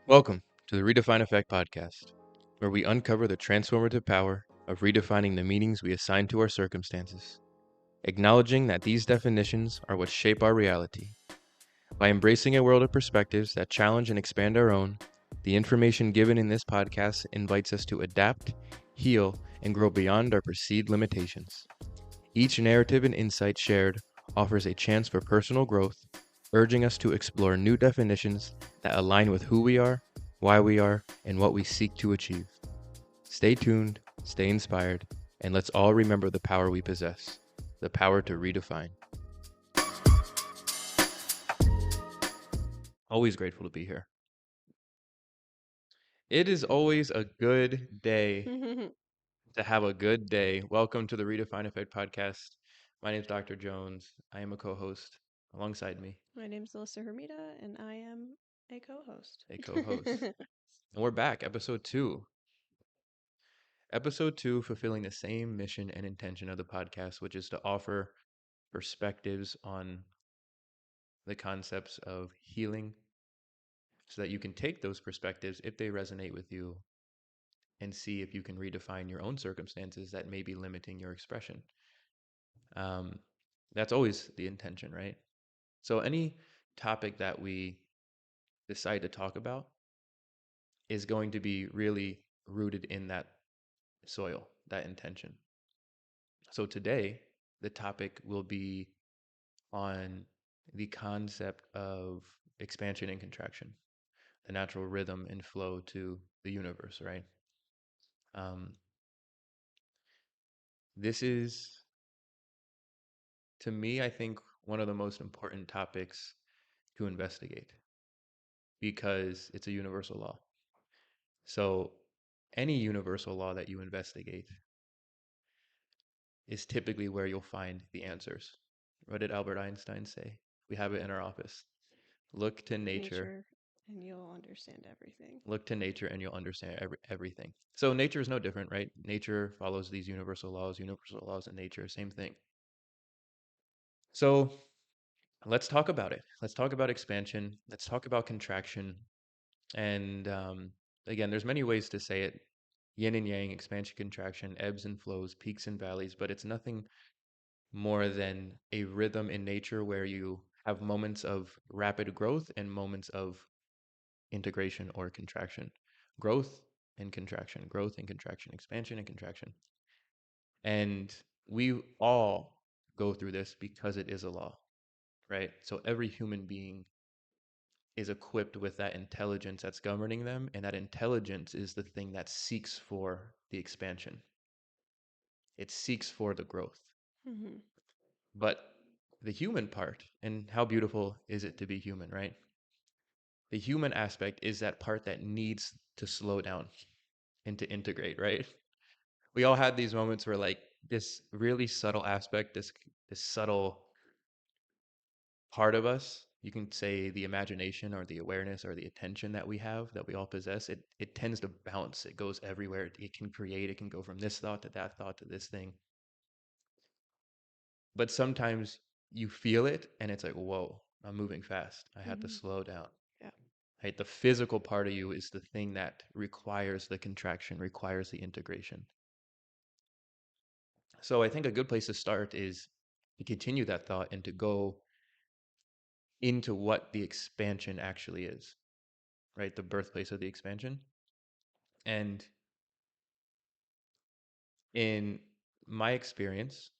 Welcome to the Redefine Effect podcast, where we uncover the transformative power of redefining the meanings we assign to our circumstances, acknowledging that these definitions are what shape our reality. By embracing a world of perspectives that challenge and expand our own, the information given in this podcast invites us to adapt, heal, and grow beyond our perceived limitations. Each narrative and insight shared offers a chance for personal growth, urging us to explore new definitions that align with who we are, why we are, and what we seek to achieve. Stay tuned, stay inspired, and let's all remember the power we possess, the power to redefine. Always grateful to be here. It is always a good day to have a good day. Welcome to the Redefine Effect podcast. My name is Dr. Jones. I am a co-host alongside me, My name's Alissa Hermida, and I am a co-host. a co-host. And we're back, episode 2. Episode 2, fulfilling the same mission and intention of the podcast, which is to offer perspectives on the concepts of healing so that you can take those perspectives if they resonate with you and see if you can redefine your own circumstances that may be limiting your expression. Um, that's always the intention, right? So, any topic that we decide to talk about is going to be really rooted in that soil, that intention. So, today, the topic will be on the concept of expansion and contraction, the natural rhythm and flow to the universe, right? Um, this is, to me, I think, one of the most important topics to investigate because it's a universal law. So, any universal law that you investigate is typically where you'll find the answers. What did Albert Einstein say? We have it in our office. Look to nature. Nature, and you'll understand everything. Look to nature and you'll understand everything. So nature is no different, right? Nature follows these universal laws in nature, same thing. So let's talk about it. Let's talk about expansion. Let's talk about contraction. And again, there's many ways to say it. Yin and yang, expansion, contraction, ebbs and flows, peaks and valleys, but it's nothing more than a rhythm in nature where you have moments of rapid growth and moments of integration or contraction. Growth and contraction, growth and contraction, expansion and contraction. And we all go through this because it is a law, right? So every human being is equipped with that intelligence that's governing them, and that intelligence is the thing that seeks for the expansion. It seeks for the growth. Mm-hmm. But the human part, and how beautiful is it to be human, right? The human aspect is that part that needs to slow down and to integrate, right? We all had these moments where like this really subtle aspect, this subtle part of us, you can say the imagination or the awareness or the attention that we have that we all possess, it tends to bounce. It goes everywhere. It can create, it can go from this thought to that thought to this thing. But sometimes you feel it and it's like, whoa, I'm moving fast. I had to Mm-hmm. slow down. Yeah. Right? The physical part of you is the thing that requires the contraction, requires the integration. So I think a good place to start is to continue that thought and to go into what the expansion actually is, right? The birthplace of the expansion. And in my experience,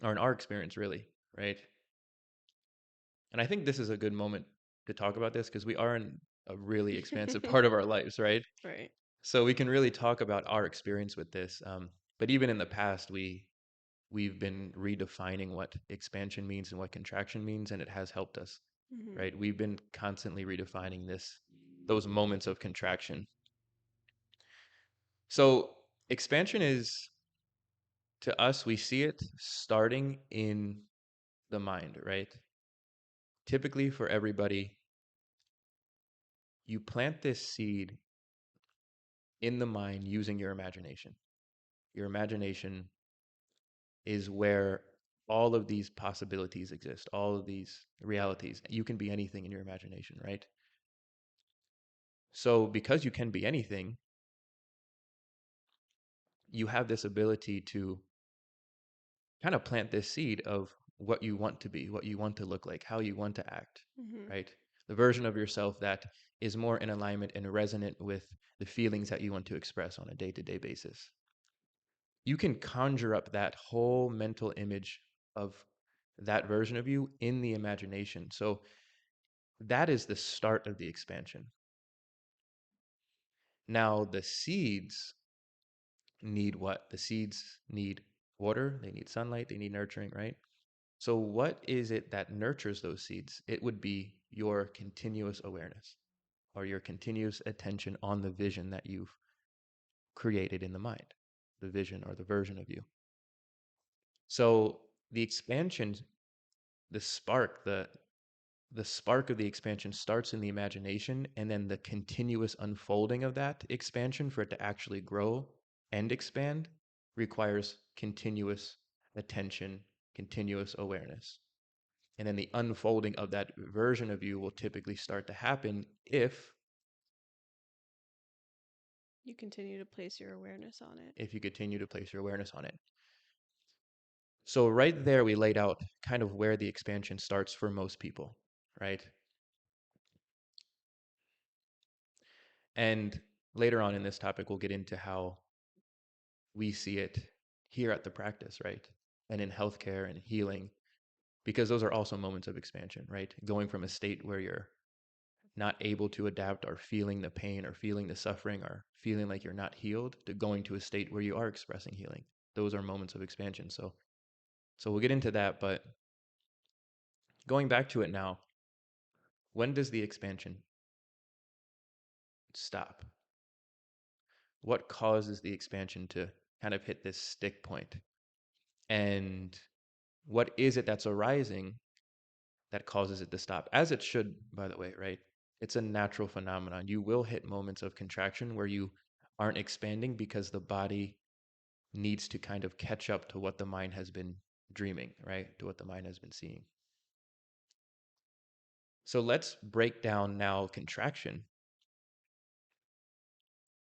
or in our experience, really, right? And I think this is a good moment to talk about this because we are in a really expansive part of our lives, right? Right. So we can really talk about our experience with this. But even in the past, we've been redefining what expansion means and what contraction means, and it has helped us, Mm-hmm. right? We've been constantly redefining those moments of contraction. So expansion is, to us, we see it starting in the mind, right? Typically for everybody, you plant this seed in the mind using your imagination. Your imagination is where all of these possibilities exist, all of these realities. You can be anything in your imagination, right? So because you can be anything, you have this ability to kind of plant this seed of what you want to be, what you want to look like, how you want to act, Mm-hmm. right? The version of yourself that is more in alignment and resonant with the feelings that you want to express on a day-to-day basis. You can conjure up that whole mental image of that version of you in the imagination. So that is the start of the expansion. Now, the seeds need what? The seeds need water, they need sunlight, they need nurturing, right? So, what is it that nurtures those seeds? It would be your continuous awareness or your continuous attention on the vision that you've created in the mind, the vision or the version of you. So, the expansion, the spark, the spark of the expansion starts in the imagination, and then the continuous unfolding of that expansion for it to actually grow and expand requires continuous attention, continuous awareness. And then the unfolding of that version of you will typically start to happen You continue to place your awareness on it. if you continue to place your awareness on it. So right there we laid out kind of where the expansion starts for most people, right? And later on in this topic we'll get into how we see it here at the practice, right? And in healthcare and healing, because those are also moments of expansion, right? Going from a state where you're not able to adapt or feeling the pain or feeling the suffering or feeling like you're not healed to going to a state where you are expressing healing. Those are moments of expansion. So we'll get into that, but going back to it now, when does the expansion stop? What causes the expansion to kind of hit this stick point? And what is it that's arising that causes it to stop? As it should, by the way, right? It's a natural phenomenon. You will hit moments of contraction where you aren't expanding because the body needs to kind of catch up to what the mind has been dreaming, right? To what the mind has been seeing. So let's break down now contraction,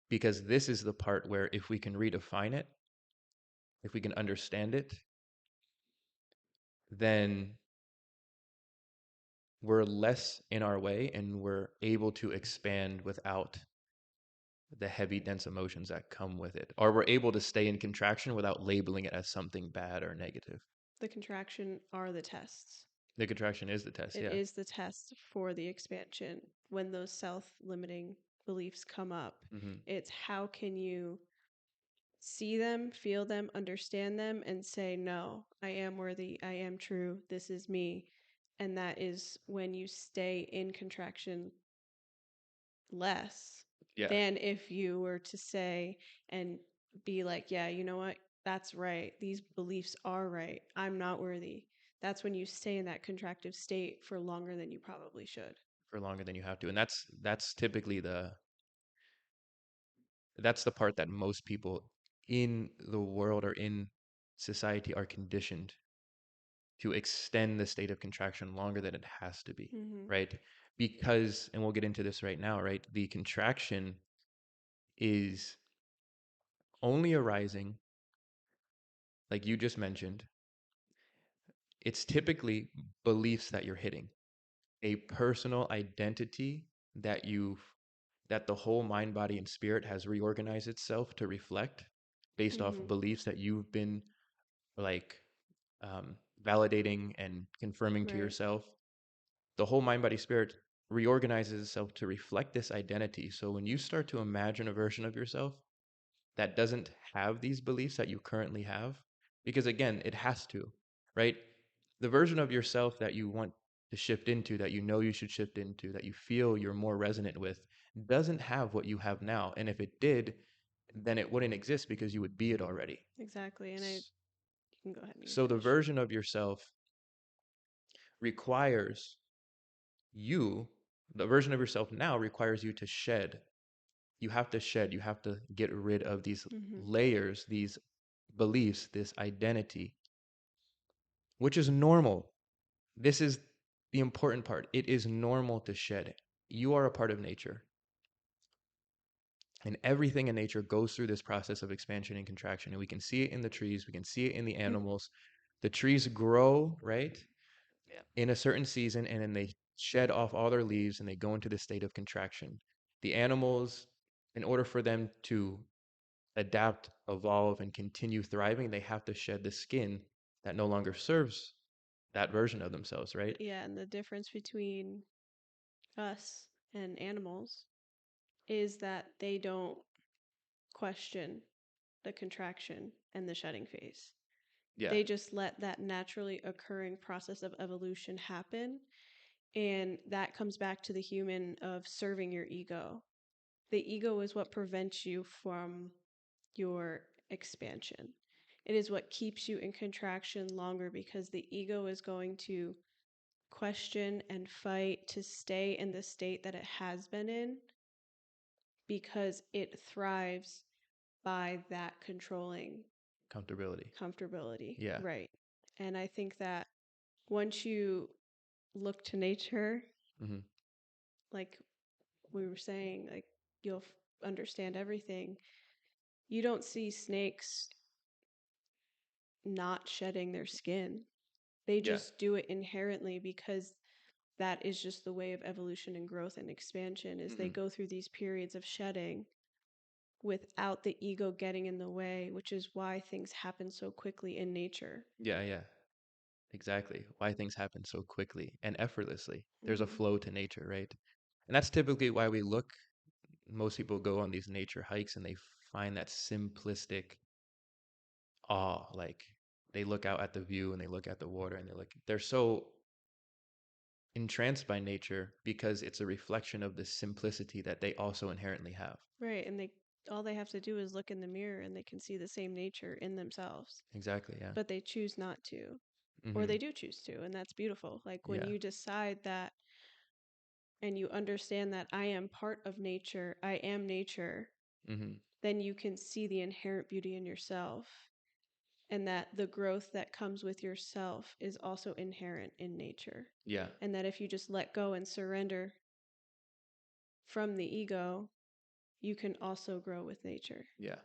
because this is the part where if we can redefine it, if we can understand it, then we're less in our way and we're able to expand without the heavy, dense emotions that come with it. Or we're able to stay in contraction without labeling it as something bad or negative. The contraction are the tests. The contraction is the test, It yeah. is the test for the expansion. When those self-limiting beliefs come up, Mm-hmm. it's how can you see them, feel them, understand them, and say, no, I am worthy, I am true, this is me. And that is when you stay in contraction less Yeah, than if you were to say and be like, yeah, you know what? That's right. These beliefs are right. I'm not worthy. That's when you stay in that contractive state for longer than you probably should. for longer than you have to. And that's typically that's the part that most people in the world or in society are conditioned to extend the state of contraction longer than it has to be, Mm-hmm. right? Because, and we'll get into this right now, right? The contraction is only arising, like you just mentioned, it's typically beliefs that you're hitting, a personal identity that that the whole mind, body, and spirit has reorganized itself to reflect based off Mm-hmm. beliefs that you've been like um, validating and confirming to Right. yourself. The whole mind, body, spirit reorganizes itself to reflect this identity. So when you start to imagine a version of yourself that doesn't have these beliefs that you currently have, because again, it has to, right? The version of yourself that you want to shift into, that you know you should shift into, that you feel you're more resonant with, doesn't have what you have now. And if it did, then it wouldn't exist because you would be it already. Exactly. And you can go ahead and you So the finish. version of yourself requires you, the version of yourself now requires you to shed. You have to shed, you have to get rid of these Mm-hmm. layers, these beliefs, this identity, which is normal. This is the important part. It is normal to shed. You are a part of nature. And everything in nature goes through this process of expansion and contraction. And we can see it in the trees, we can see it in the animals. The trees grow, right, Yeah. in a certain season, and then they shed off all their leaves and they go into the state of contraction. The animals, in order for them to adapt, evolve, and continue thriving, they have to shed the skin that no longer serves that version of themselves, right? Yeah, and the difference between us and animals is that they don't question the contraction and the shedding phase. Yeah. They just let that naturally occurring process of evolution happen. And that comes back to the human of serving your ego. The ego is what prevents you from your expansion. It is what keeps you in contraction longer because the ego is going to question and fight to stay in the state that it has been in because it thrives by that controlling Comfortability. comfortability. Yeah. Right. And I think that once you look to nature, Mm-hmm. like we were saying, like you'll understand everything. You don't see snakes not shedding their skin. They Yeah. just do it inherently because that is just the way of evolution and growth and expansion is they Mm-hmm. go through these periods of shedding without the ego getting in the way, which is why things happen so quickly in nature. Yeah, yeah. Exactly. Why things happen so quickly and effortlessly. There's a Mm-hmm. flow to nature, right? And that's typically why most people go on these nature hikes and they find that simplistic awe. Like they look out at the view and they look at the water and they're so entranced by nature because it's a reflection of the simplicity that they also inherently have. Right. And they all they have to do is look in the mirror and they can see the same nature in themselves. Exactly, yeah. But they choose not to. Or Mm-hmm. they do choose to, and that's beautiful. Like when Yeah. you decide that and you understand that I am part of nature, I am nature, Mm-hmm. then you can see the inherent beauty in yourself and that the growth that comes with yourself is also inherent in nature. Yeah. And that if you just let go and surrender from the ego, you can also grow with nature. Yeah.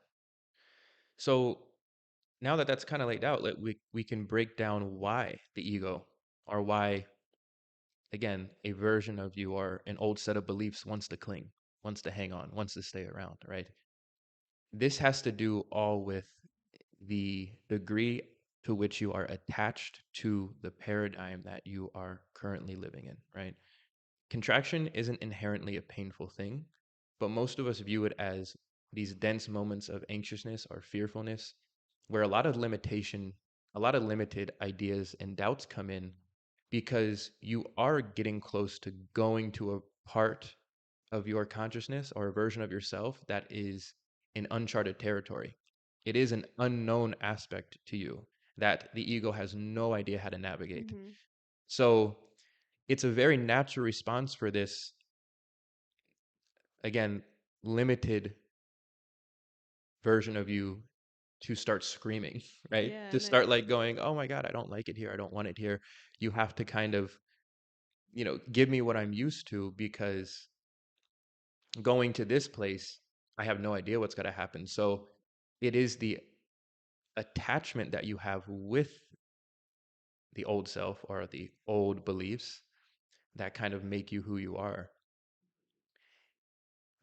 So now that that's kind of laid out, we can break down why the ego, or why, again, a version of you or an old set of beliefs wants to cling, wants to hang on, wants to stay around, right? This has to do all with the degree to which you are attached to the paradigm that you are currently living in, right? Contraction isn't inherently a painful thing, but most of us view it as these dense moments of anxiousness or fearfulness where a lot of limited ideas and doubts come in because you are getting close to going to a part of your consciousness or a version of yourself that is in uncharted territory. It is an unknown aspect to you that the ego has no idea how to navigate. Mm-hmm. So it's a very natural response for this, again, limited version of you to start screaming, right? Yeah, To and I start like going, oh my God, I don't like it here. I don't want it here. You have to kind of, give me what I'm used to because going to this place, I have no idea what's going to happen. So it is the attachment that you have with the old self or the old beliefs that kind of make you who you are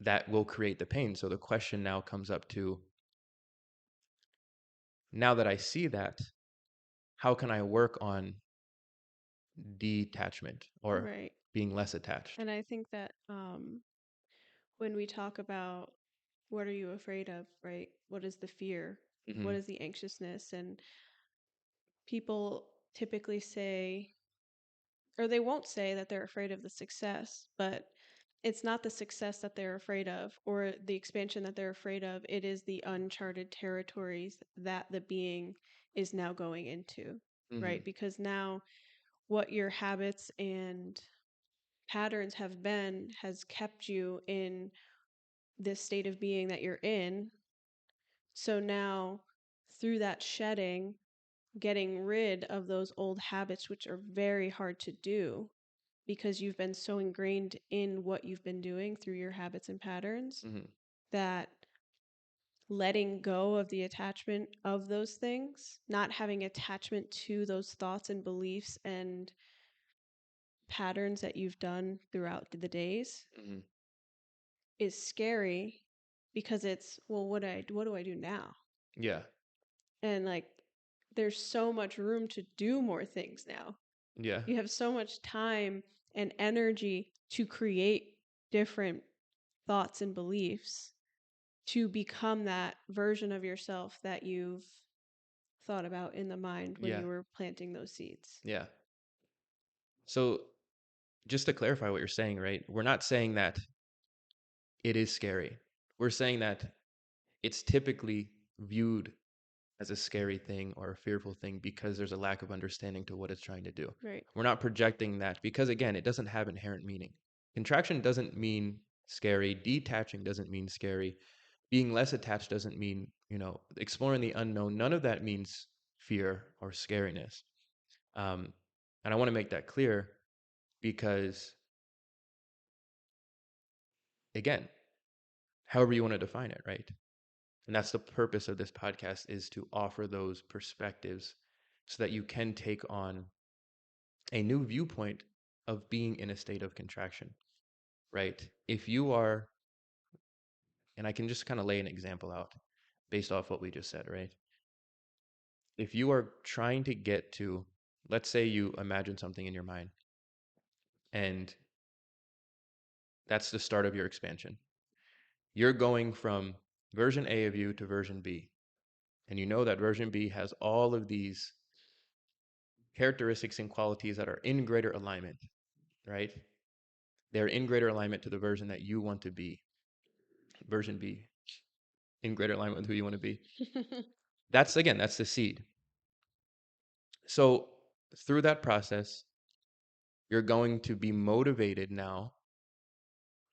that will create the pain. So the question now comes up to, now that I see that, how can I work on detachment or right. being less attached? And I think that when we talk about what are you afraid of, right? What is the fear? Hmm. What is the anxiousness? And people typically say, or they won't say that they're afraid of the success, but it's not the success that they're afraid of or the expansion that they're afraid of. It is the uncharted territories that the being is now going into, Hmm. right? Because now what your habits and patterns have been has kept you in this state of being that you're in. So now, through that shedding, getting rid of those old habits, which are very hard to do because you've been so ingrained in what you've been doing through your habits and patterns, Hmm. that letting go of the attachment of those things, not having attachment to those thoughts and beliefs and patterns that you've done throughout the days Mhm. is scary because it's, well, what do I do now? Yeah. And like there's so much room to do more things now. Yeah. You have so much time and energy to create different thoughts and beliefs to become that version of yourself that you've thought about in the mind when Yeah. you were planting those seeds. Yeah. So just to clarify what you're saying, right? We're not saying that it is scary. We're saying that it's typically viewed as a scary thing or a fearful thing because there's a lack of understanding to what it's trying to do. Right. We're not projecting that because, again, it doesn't have inherent meaning. Contraction doesn't mean scary. Detaching doesn't mean scary. Being less attached doesn't mean, exploring the unknown. None of that means fear or scariness. And I want to make that clear because, again, however you want to define it, right? And that's the purpose of this podcast, is to offer those perspectives so that you can take on a new viewpoint of being in a state of contraction, right? If you are, and I can just kind of lay an example out based off what we just said, right? If you are trying to get to, let's say you imagine something in your mind, and that's the start of your expansion. You're going from version A of you to version B. And you know that version B has all of these characteristics and qualities that are in greater alignment, right? They're in greater alignment to the version that you want to be. Version B, in greater alignment with who you want to be. That's the seed. So through that process, you're going to be motivated now,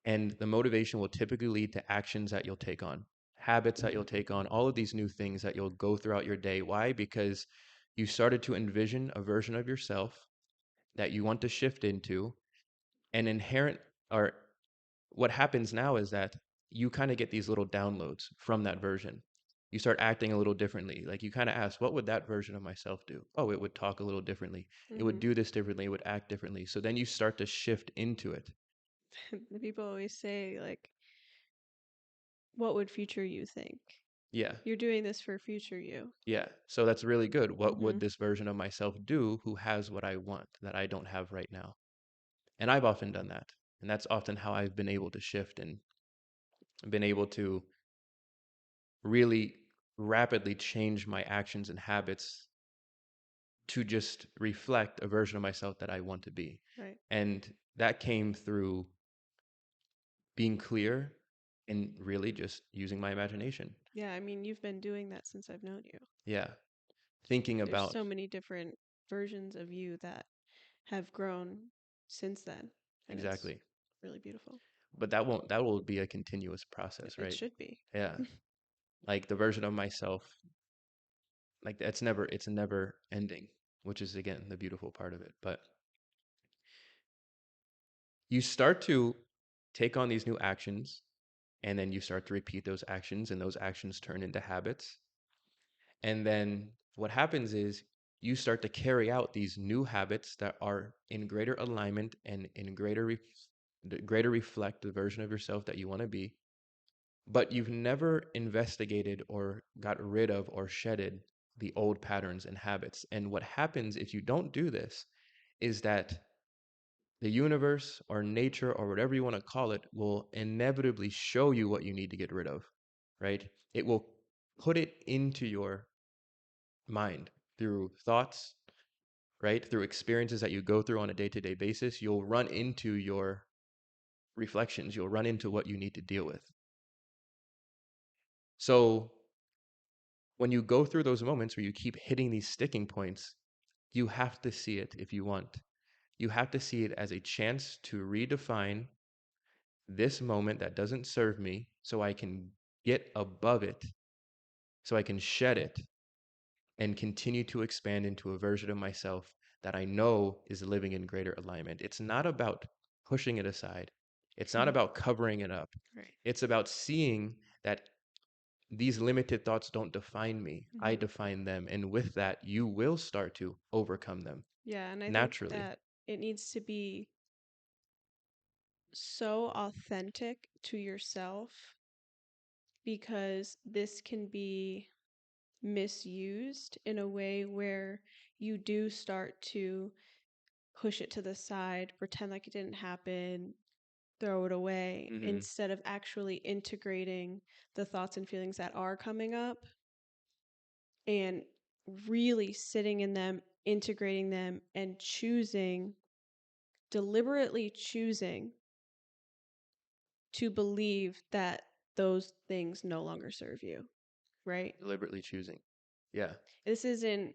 and the motivation will typically lead to actions that you'll take on, habits that you'll take on, all of these new things that you'll go throughout your day. Why? Because you started to envision a version of yourself that you want to shift into, and inherent, or what happens now is that you kind of get these little downloads from that version. You start acting a little differently. Like you kind of ask, what would that version of myself do? Oh, it would talk a little differently. It would do this differently. It would act differently. So then you start to shift into it. People always say, like, what would future you think? Yeah. You're doing this for future you. Yeah. So that's really good. What would this version of myself do who has what I want that I don't have right now? And I've often done that. And that's often how I've been able to shift and been able to really rapidly change my actions and habits to just reflect a version of myself that I want to be. Right. And that came through being clear and really just using my imagination. Yeah, I mean, you've been doing that since I've known you. Yeah. Thinking There's about, so many different versions of you that have grown since then, and it's exactly. really beautiful. But that will be a continuous process, It right? should be. Yeah. Like the version of myself, like it's never ending, which is again the beautiful part of it. But you start to take on these new actions, and then you start to repeat those actions, and those actions turn into habits. And then what happens is you start to carry out these new habits that are in greater alignment and in greater reflect the version of yourself that you want to be. But you've never investigated or got rid of or shedded the old patterns and habits. And what happens if you don't do this is that the universe or nature or whatever you want to call it will inevitably show you what you need to get rid of, right? It will put it into your mind through thoughts, right? Through experiences that you go through on a day to day basis. You'll run into your reflections, you'll run into what you need to deal with. So when you go through those moments where you keep hitting these sticking points, you have to see it if you want. You have to see it as a chance to redefine this moment that doesn't serve me so I can get above it, so I can shed it and continue to expand into a version of myself that I know is living in greater alignment. It's not about pushing it aside. It's not about covering it up. Right. It's about seeing that these limited thoughts don't define me. I Hmm. define them. And with that, you will start to overcome them Yeah, and I think naturally. that it needs to be so authentic to yourself because this can be misused in a way where you do start to push it to the side, pretend like it didn't happen, throw it away, Mm-hmm. instead of actually integrating the thoughts and feelings that are coming up and really sitting in them, integrating them, and choosing, deliberately choosing to believe that those things no longer serve you, right? Deliberately choosing. Yeah. This isn't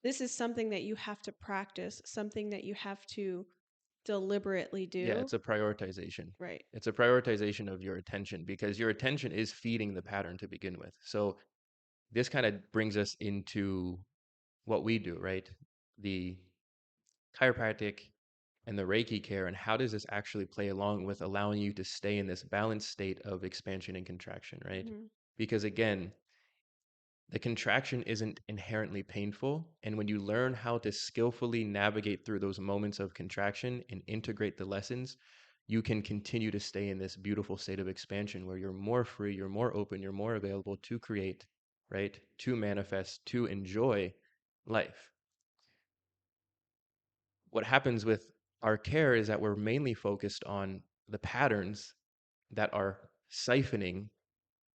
this is something that you have to practice, something that you have to deliberately Yeah, do. it's a prioritization. Right. It's a prioritization of your attention because your attention is feeding the pattern to begin with. So this kind of brings us into what we do, right? The chiropractic and the Reiki care, and how does this actually play along with allowing you to stay in this balanced state of expansion and contraction, right? Hmm. Because again, the contraction isn't inherently painful. And when you learn how to skillfully navigate through those moments of contraction and integrate the lessons, you can continue to stay in this beautiful state of expansion where you're more free, you're more open, you're more available to create, right? To manifest, to enjoy life. What happens with our care is that we're mainly focused on the patterns that are siphoning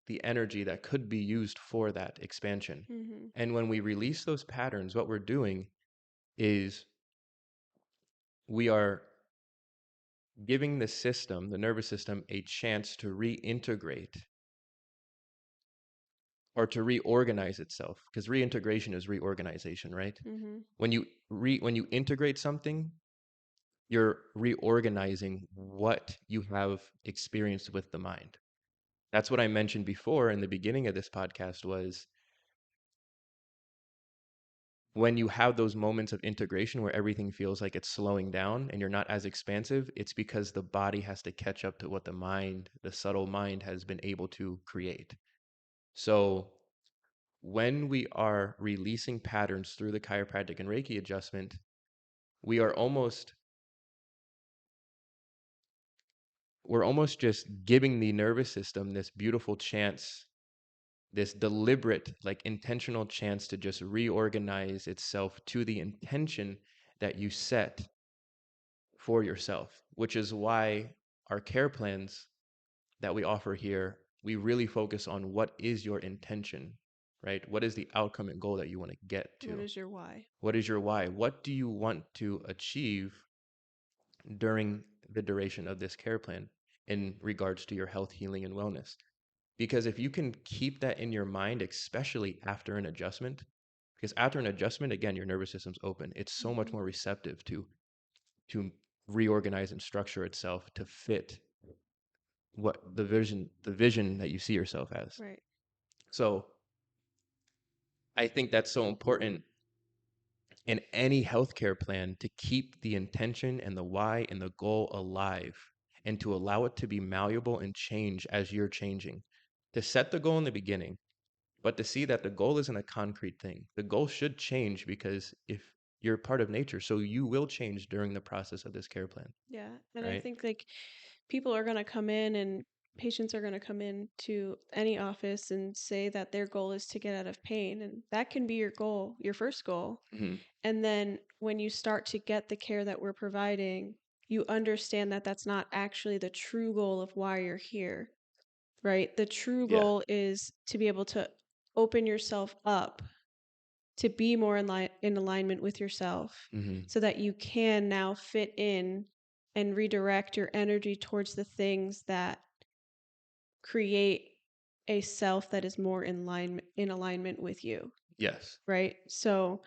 the energy that could be used for that expansion. Hmm. And when we release those patterns, what we're doing is we are giving the system, the nervous system, a chance to reintegrate or to reorganize itself, because reintegration is reorganization, right? Hmm. When you integrate something, you're reorganizing what you have experienced with the mind. That's what I mentioned before in the beginning of this podcast was when you have those moments of integration where everything feels like it's slowing down and you're not as expansive, it's because the body has to catch up to what the mind, the subtle mind, has been able to create. So when we are releasing patterns through the chiropractic and Reiki adjustment, we are almost we're almost just giving the nervous system this beautiful chance, this deliberate, like intentional chance to just reorganize itself to the intention that you set for yourself, which is why our care plans that we offer here, we really focus on what is your intention, right? What is the outcome and goal that you want to get What to? is your why? What is your why? What do you want to achieve during the duration of this care plan in regards to your health, healing, and wellness? Because if you can keep that in your mind, especially after an adjustment, because after an adjustment, again, your nervous system's open. It's so much Hmm. more receptive to reorganize and structure itself to fit what the vision that you see yourself as. Right. So I think that's so important in any healthcare plan to keep the intention and the why and the goal alive and to allow it to be malleable and change as you're changing. To set the goal in the beginning, but to see that the goal isn't a concrete thing. The goal should change because if you're part of nature, so you will change during the process of this care plan, Yeah. And I right? think like people are going to come in and patients are going to come in to any office and say that their goal is to get out of pain. And that can be your goal, your first goal. Mm-hmm. And then when you start to get the care that we're providing, you understand that that's not actually the true goal of why you're here, right? The true Yeah. goal is to be able to open yourself up to be more in alignment with yourself Mm-hmm. so that you can now fit in and redirect your energy towards the things that create a self that is more in alignment with you, Yes. right? So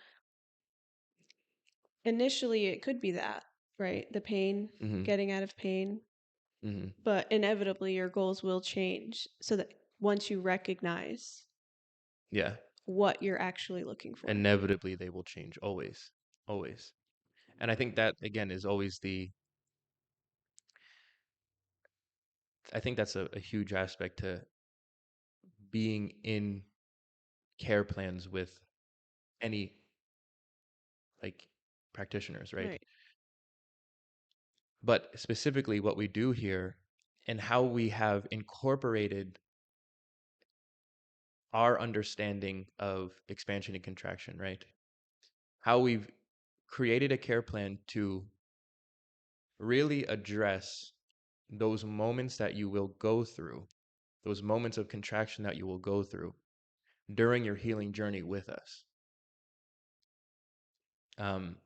initially it could be that, right? The pain, Mm-hmm. getting out of pain, Mm-hmm. but inevitably your goals will change so that once you recognize Yeah. what you're actually looking for. Inevitably they will change always. Always. And I think that again is always I think that's a huge aspect to being in care plans with any like practitioners, right? Right. But specifically what we do here and how we have incorporated our understanding of expansion and contraction, right? How we've created a care plan to really address those moments that you will go through, those moments of contraction that you will go through during your healing journey with us. Um,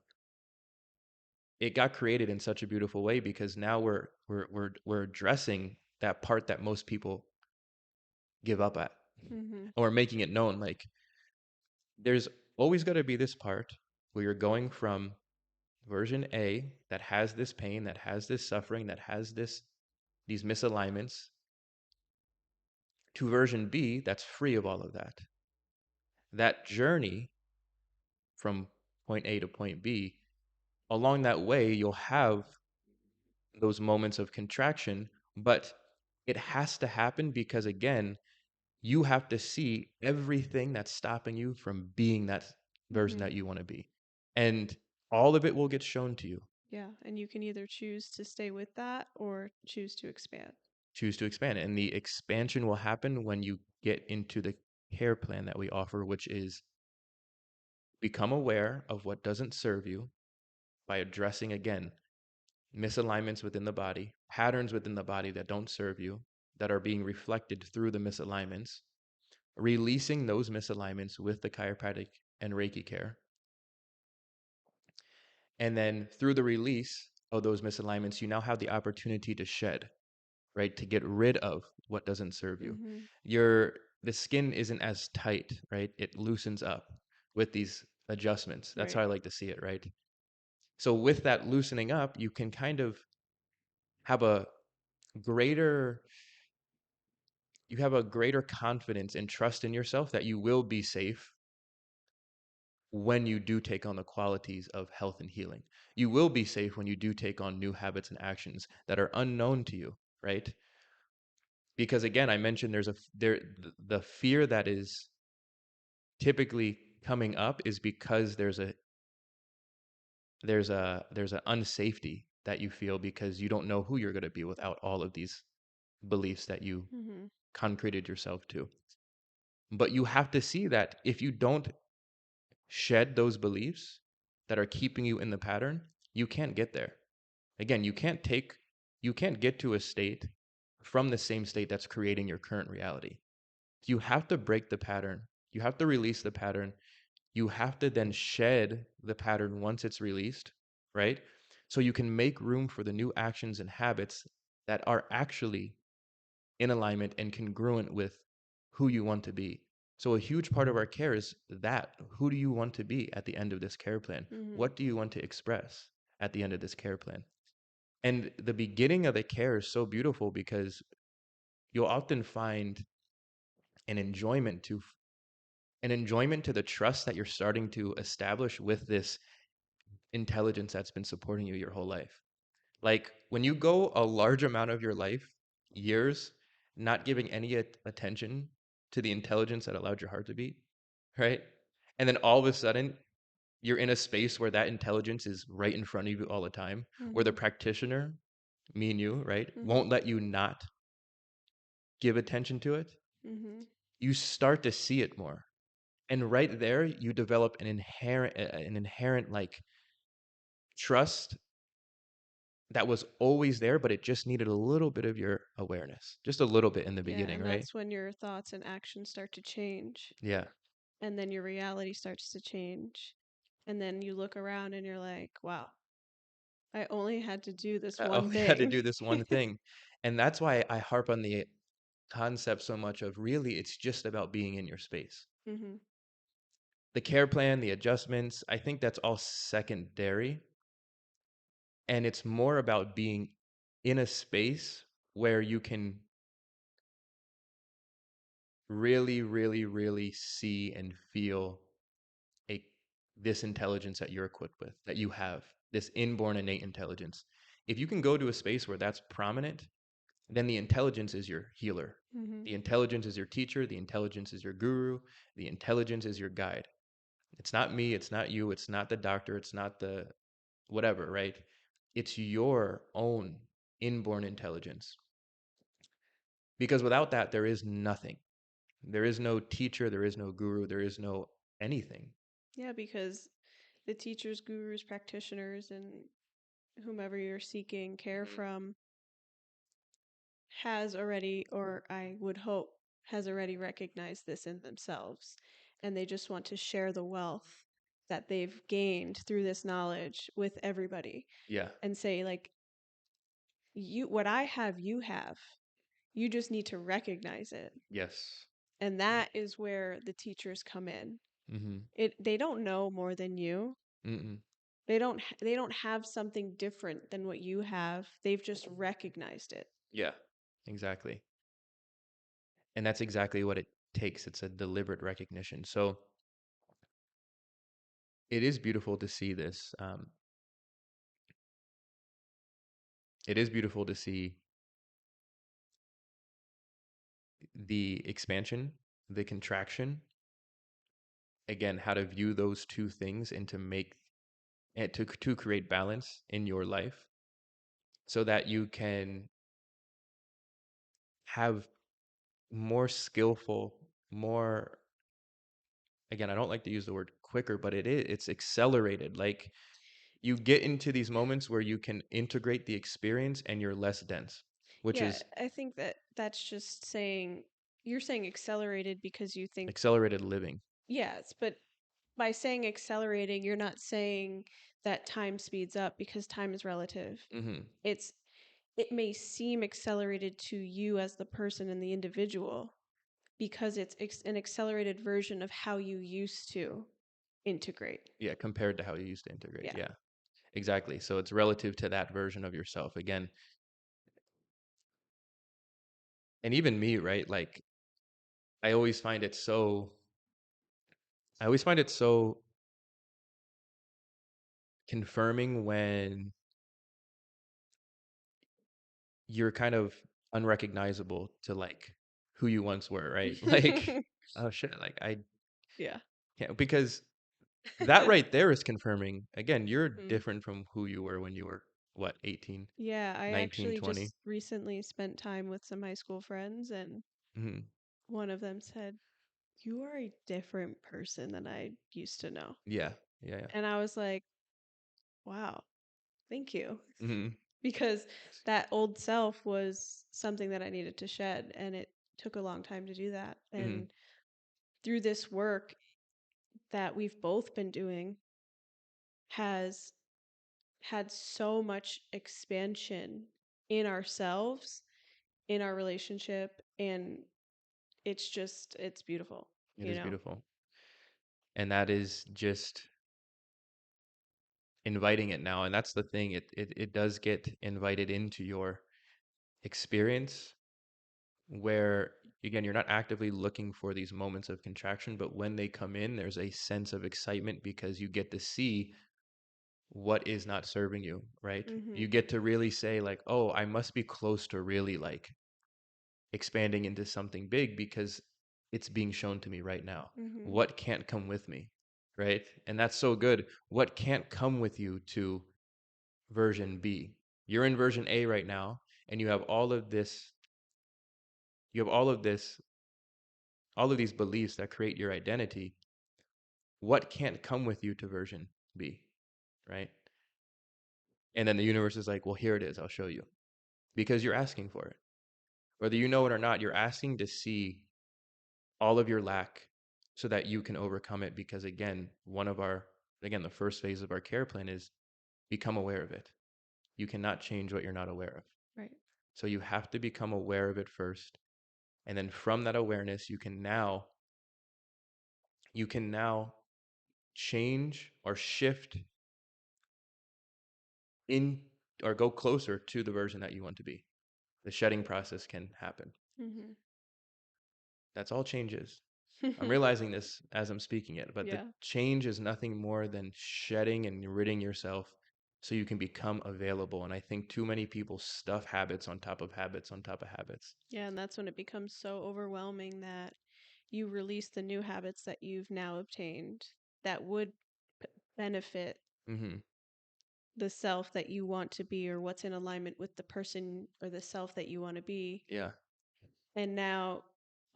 it got created in such a beautiful way because now we're addressing that part that most people give up at, Mm-hmm. or making it known. Like there's always got to be this part where you're going from version A that has this pain, that has this suffering, that has these misalignments, to version B that's free of all of that. That journey from point A to point B, along that way, you'll have those moments of contraction, but it has to happen because, again, you have to see everything that's stopping you from being that version Mm-hmm. that you want to be. And all of it will get shown to you. Yeah. And you can either choose to stay with that or choose to expand. Choose to expand. And the expansion will happen when you get into the care plan that we offer, which is become aware of what doesn't serve you by addressing, again, misalignments within the body, patterns within the body that don't serve you, that are being reflected through the misalignments, releasing those misalignments with the chiropractic and Reiki care. And then through the release of those misalignments, you now have the opportunity to shed, right? To get rid of what doesn't serve you. Mm-hmm. The skin isn't as tight, right? It loosens up with these adjustments. That's how Right. I like to see it, right? So with that loosening up, you can kind of have a greater you have a greater confidence and trust in yourself that you will be safe when you do take on the qualities of health and healing. You will be safe when you do take on new habits and actions that are unknown to you, right? Because again, I mentioned the fear that is typically coming up is because there's an unsafety that you feel because you don't know who you're going to be without all of these beliefs that you Mm-hmm. concreted yourself to. But you have to see that if you don't shed those beliefs that are keeping you in the pattern, you can't get there. Again, you can't get to a state from the same state that's creating your current reality. You have to break the pattern. You have to release the pattern. You have to then shed the pattern once it's released, right? So you can make room for the new actions and habits that are actually in alignment and congruent with who you want to be. So a huge part of our care is that who do you want to be at the end of this care plan? Mm-hmm. What do you want to express at the end of this care plan? And the beginning of the care is so beautiful because you'll often find an enjoyment to the trust that you're starting to establish with this intelligence that's been supporting you your whole life. Like when you go a large amount of your life, years, not giving any attention to the intelligence that allowed your heart to beat, right? And then all of a sudden, you're in a space where that intelligence is right in front of you all the time, where the Mm-hmm. practitioner, me and you, right, Mm-hmm. won't let you not give attention to it. Mm-hmm. You start to see it more. And right there, you develop an inherent like trust that was always there, but it just needed a little bit of your awareness, just a little bit in the Yeah. beginning, And right? that's when your thoughts and actions start to change. Yeah. And then your reality starts to change. And then you look around and you're like, wow, I only had to do this I one only had to thing. do this one thing. And that's why I harp on the concept so much of really it's just about being in your space. Mm-hmm. The care plan, the adjustments, I think that's all secondary. And it's more about being in a space where you can really, really, really see and feel a this intelligence that you're equipped with, that you have, this inborn innate intelligence. If you can go to a space where that's prominent, then the intelligence is your healer. Mm-hmm. The intelligence is your teacher. The intelligence is your guru. The intelligence is your guide. It's not me. It's not you. It's not the doctor. It's not the whatever, right? It's your own inborn intelligence. Because without that, there is nothing. There is no teacher. There is no guru. There is no anything. Yeah, because the teachers, gurus, practitioners, and whomever you're seeking care Mm-hmm. from has already, or I would hope, has already recognized this in themselves. And they just want to share the wealth that they've gained through this knowledge with everybody Yeah. and say, like, what I have, you have. You just need to recognize it. Yes. And that is where the teachers come in. Mm-hmm. They don't know more than you. Mm-mm. They don't have something different than what you have. They've just recognized it. Yeah. Exactly. And that's exactly what it takes. It's a deliberate recognition. So it is beautiful to see this. It is beautiful to see the expansion, the contraction. Again, how to view those two things and to make and to create balance in your life so that you can have more skillful, more, again, I don't like to use the word quicker, but it's accelerated. Like you get into these moments where you can integrate the experience and you're less dense, which Yeah, is I think that that's just saying you're saying accelerated because you think accelerated living. yes, but by saying accelerating, you're not saying that time speeds up because time is relative. Hmm. It's it may seem accelerated to you as the person and the individual because it's an accelerated version of how you used to integrate. Yeah, compared to how you used to integrate. Yeah. Yeah, exactly. So it's relative to that version of yourself. Again, and even me, right? Like I always find it so I always find it so confirming when you're kind of unrecognizable to like who you once were, right? Like, oh shit, like I Yeah. can't because that right there is confirming again, you're Mm. different from who you were when you were what, 18, Yeah, I 19, actually 20. just recently spent time with some high school friends, and Mm-hmm. one of them said, "You are a different person than I used to know." Yeah, yeah, yeah. And I was like, "Wow, thank you." Mm-hmm. Because that old self was something that I needed to shed, and it took a long time to do that. Mm-hmm. And through this work that we've both been doing has had so much expansion in ourselves, in our relationship, and it's beautiful, It you is know? beautiful. And that is just inviting it now. And that's the thing. It does get invited into your experience where again you're not actively looking for these moments of contraction, but when they come in there's a sense of excitement because you get to see what is not serving you, right? You Mhm. get to really say like, oh, I must be close to really like expanding into something big because it's being shown to me right now. Mhm. What can't come with me, right? And that's so good. What can't come with you to version B? You're in version A right now and you have all of this, you have all of these beliefs that create your identity. What can't come with you to version B, right? And then the universe is like, well, here it is. I'll show you because you're asking for it. Whether you know it or not, you're asking to see all of your lack so that you can overcome it. Because again, the first phase of our care plan is become aware of it. You cannot change what you're not aware of. Right. So you have to become aware of it first. And then from that awareness, you can now change or shift in or go closer to the version that you want to be. The shedding process can happen. Mhm. That's all change is. I'm realizing this as I'm speaking it, but the Yeah. change is nothing more than shedding and ridding yourself so you can become available. And I think too many people stuff habits on top of habits on top of habits. Yeah, and that's when it becomes so overwhelming that you release the new habits that you've now obtained that would benefit Mm-hmm. the self that you want to be, or what's in alignment with the person or the self that you want to be. Yeah. And now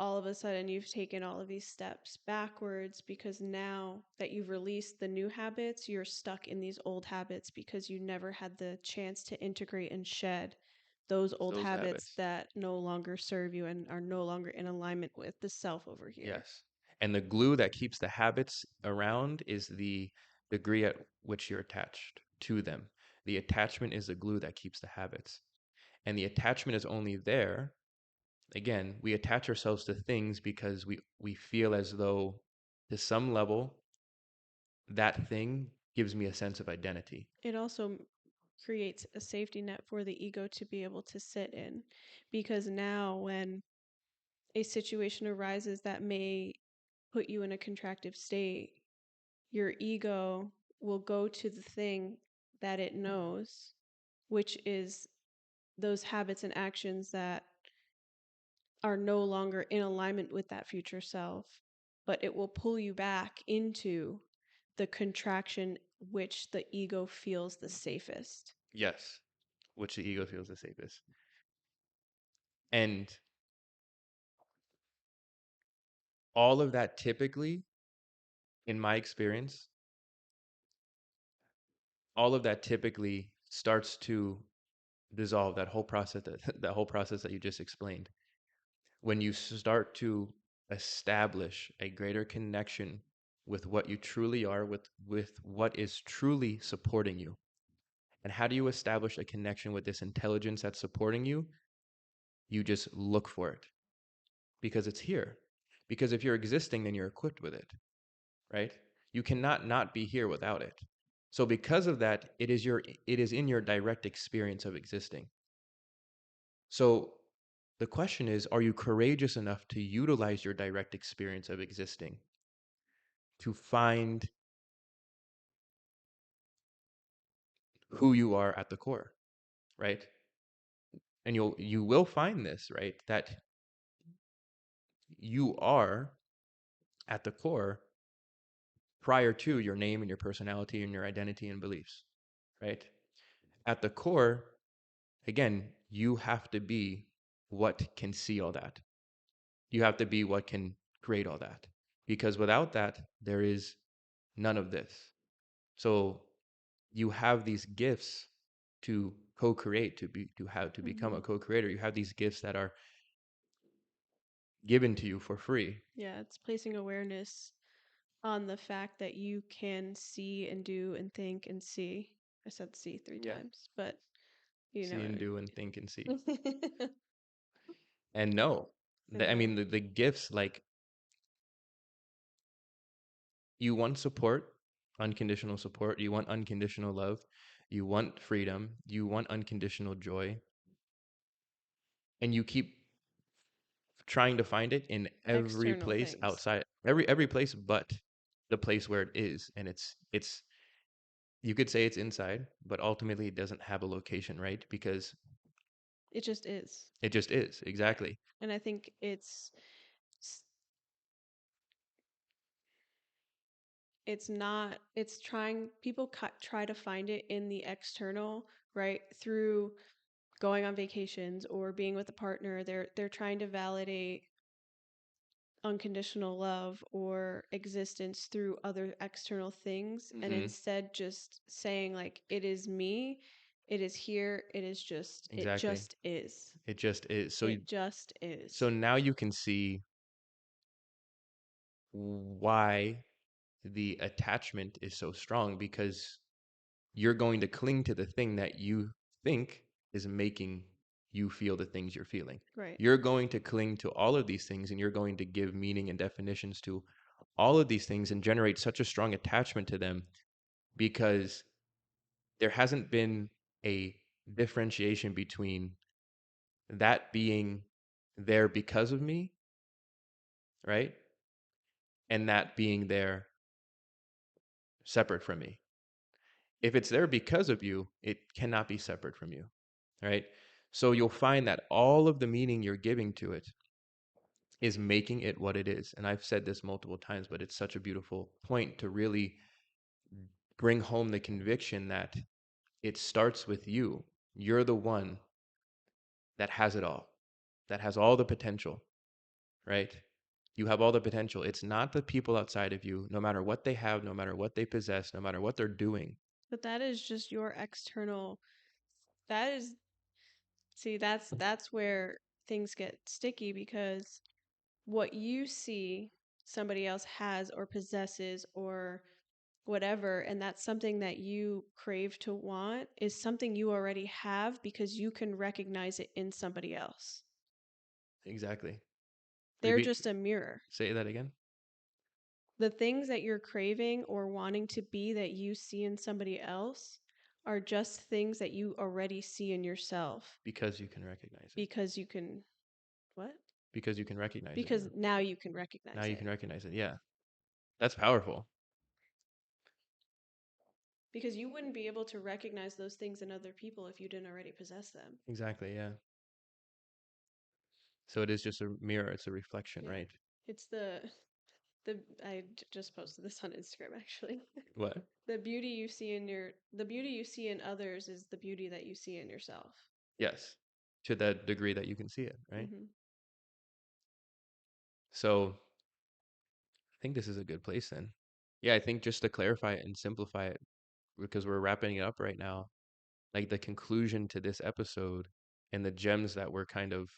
all of a sudden you've taken all of these steps backwards because now that you've released the new habits, you're stuck in these old habits because you never had the chance to integrate and shed those old Those habits habits. that no longer serve you and are no longer in alignment with the self over here. Yes. And the glue that keeps the habits around is the degree at which you're attached to them. The attachment is the glue that keeps the habits. And the attachment is only there. Again, we attach ourselves to things because we feel as though to some level that thing gives me a sense of identity. It also creates a safety net for the ego to be able to sit in, because now when a situation arises that may put you in a contractive state, your ego will go to the thing that it knows, which is those habits and actions that are no longer in alignment with that future self, but it will pull you back into the contraction which the ego feels the safest. Yes, which the ego feels the safest. And all of that typically, in my experience, all of that typically starts to dissolve that whole process that whole process that you just explained when you start to establish a greater connection with what you truly are, with what is truly supporting you. And how do you establish a connection with this intelligence that's supporting you? You just look for it because it's here. Because if you're existing, then you're equipped with it, right? You cannot not be here without it. So because of that, it is in your direct experience of existing. So the question is, are you courageous enough to utilize your direct experience of existing to find who you are at the core, right? And you will find this, right? That you are at the core prior to your name and your personality and your identity and beliefs, right? At the core, again, you have to be what can see all that. You have to be what can create all that. Because without that, there is none of this. So you have these gifts to co-create, to become Mm-hmm. a co-creator. You have these gifts that are given to you for free. Yeah, it's placing awareness on the fact that you can see and do and think and see. I said see three Yeah. times, but you know See and what do and think and see. I mean. And no, And I no. mean, the gifts, like, you want support, unconditional support, you want unconditional love, you want freedom, you want unconditional joy, and you keep trying to find it in every External place things. outside, every place but the place where it is. And it's you could say it's inside, but ultimately it doesn't have a location, right? Because It just is. it just is. Exactly. And I think it's not, it's trying, people try to find it in the external, right? Through going on vacations or being with a partner. They're trying to validate unconditional love or existence through other external things, and Mm-hmm. instead just saying like, it is me, it is here, it Exactly. just is. It just is. It just is. So now you can see why the attachment is so strong, because you're going to cling to the thing that you think is making you feel the things you're feeling. Right. You're going to cling to all of these things and you're going to give meaning and definitions to all of these things and generate such a strong attachment to them because there hasn't been a differentiation between that being there because of me, right? And that being there separate from me. If it's there because of you, it cannot be separate from you, right? So you'll find that all of the meaning you're giving to it is making it what it is. And I've said this multiple times, but it's such a beautiful point to really bring home the conviction that it starts with you. You're the one that has it all, that has all the potential, right? You have all the potential. It's not the people outside of you, no matter what they have, no matter what they possess, no matter what they're doing. But that is just your external. That is, see, that's where things get sticky because what you see somebody else has or possesses or whatever, and that's something that you crave to want, is something you already have because you can recognize it in somebody else. Exactly. They're Repeat, just a mirror. say that again. The things that you're craving or wanting to be that you see in somebody else are just things that you already see in yourself Because you can recognize it. because you can, what? Because you can recognize it Because now. now you can Now recognize you it. can recognize it. Yeah. That's powerful. Because you wouldn't be able to recognize those things in other people if you didn't already possess them. Exactly. Yeah. So it is just a mirror, it's a reflection, Yeah. right? It's the just posted this on Instagram actually. What? The beauty you see in others is the beauty that you see in yourself. Yes. To the degree that you can see it, right? Mm-hmm. So I think this is a good place then. Yeah, I think just to clarify it and simplify it, because we're wrapping it up right now, like the conclusion to this episode and the gems that were kind of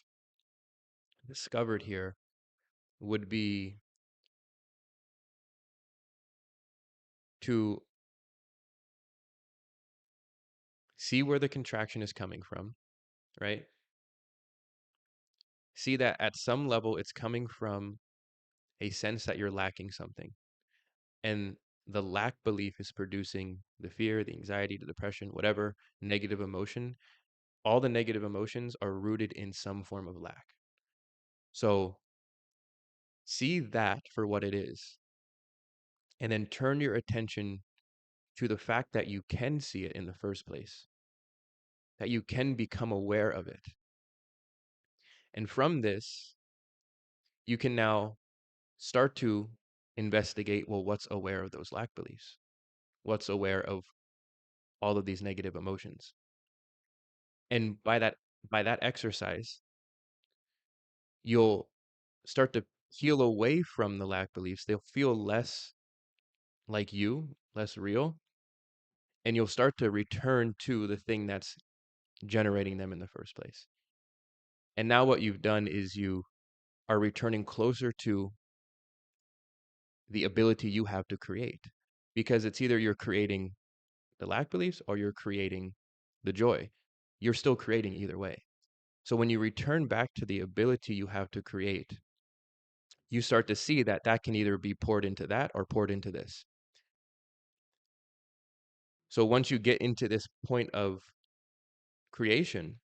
discovered here would be to see where the contraction is coming from, right? See that at some level it's coming from a sense that you're lacking something. And the lack belief is producing the fear, the anxiety, the depression, whatever negative emotion. All the negative emotions are rooted in some form of lack. So see that for what it is, and then turn your attention to the fact that you can see it in the first place, that you can become aware of it. And from this, you can now start to investigate, well, what's aware of those lack beliefs? What's aware of all of these negative emotions? And by that exercise, you'll start to heal away from the lack beliefs. They'll feel less like you, less real, and you'll start to return to the thing that's generating them in the first place. And now what you've done is you are returning closer to the ability you have to create, because it's either you're creating the lack beliefs or you're creating the joy. You're still creating either way. So when you return back to the ability you have to create, you start to see that that can either be poured into that or poured into this. So once you get into this point of creation,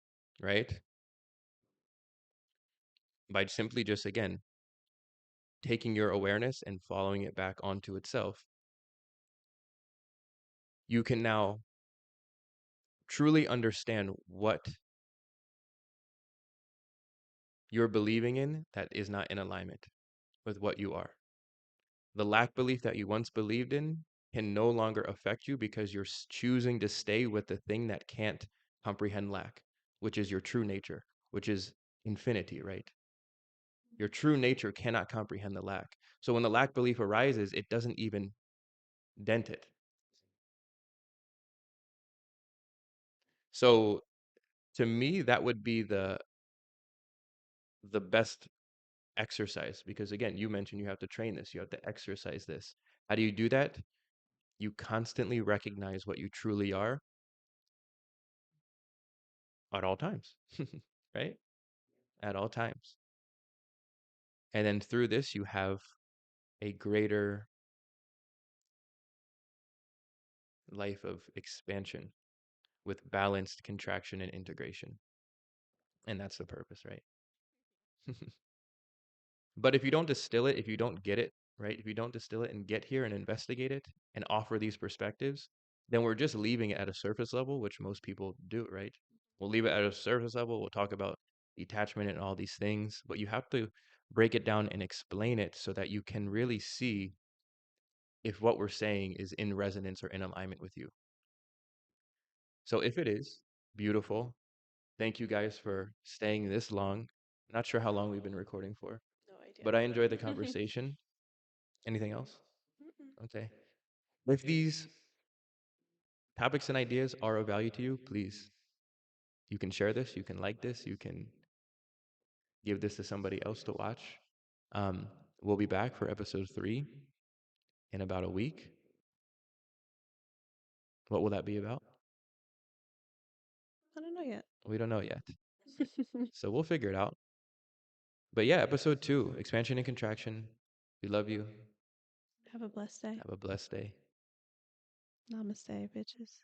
right, by simply just, again, taking your awareness and following it back onto itself, you can now truly understand what you're believing in that is not in alignment with what you are. The lack belief that you once believed in can no longer affect you because you're choosing to stay with the thing that can't comprehend lack, which is your true nature, which is infinity, right? Your true nature cannot comprehend the lack. So when the lack belief arises, it doesn't even dent it. So to me, that would be the best exercise, because again, you mentioned you have to train this, you have to exercise this. How do you do that? You constantly recognize what you truly are at all times, right? At all times. And then through this, you have a greater life of expansion with balanced contraction and integration. And that's the purpose, right? But if you don't distill it, if you don't get it, right? If you don't distill it and get here and investigate it and offer these perspectives, then we're just leaving it at a surface level, which most people do, right? We'll leave it at a surface level. We'll talk about detachment and all these things, but you have to break it down and explain it so that you can really see if what we're saying is in resonance or in alignment with you. So if it is, beautiful. Thank you guys for staying this long. Not sure how long we've been recording for, No idea. but I enjoyed the conversation. Anything else? Mm-mm. Okay. If these topics and ideas are of value to you, please, you can share this, you can like this, you can give this to somebody else to watch. Um, we'll be back for episode 3 in about a week. What will that be about? I don't know yet. We don't know yet. So we'll figure it out. But yeah, episode 2, expansion and contraction. We love you. Have a blessed day. Have a blessed day. Namaste, bitches.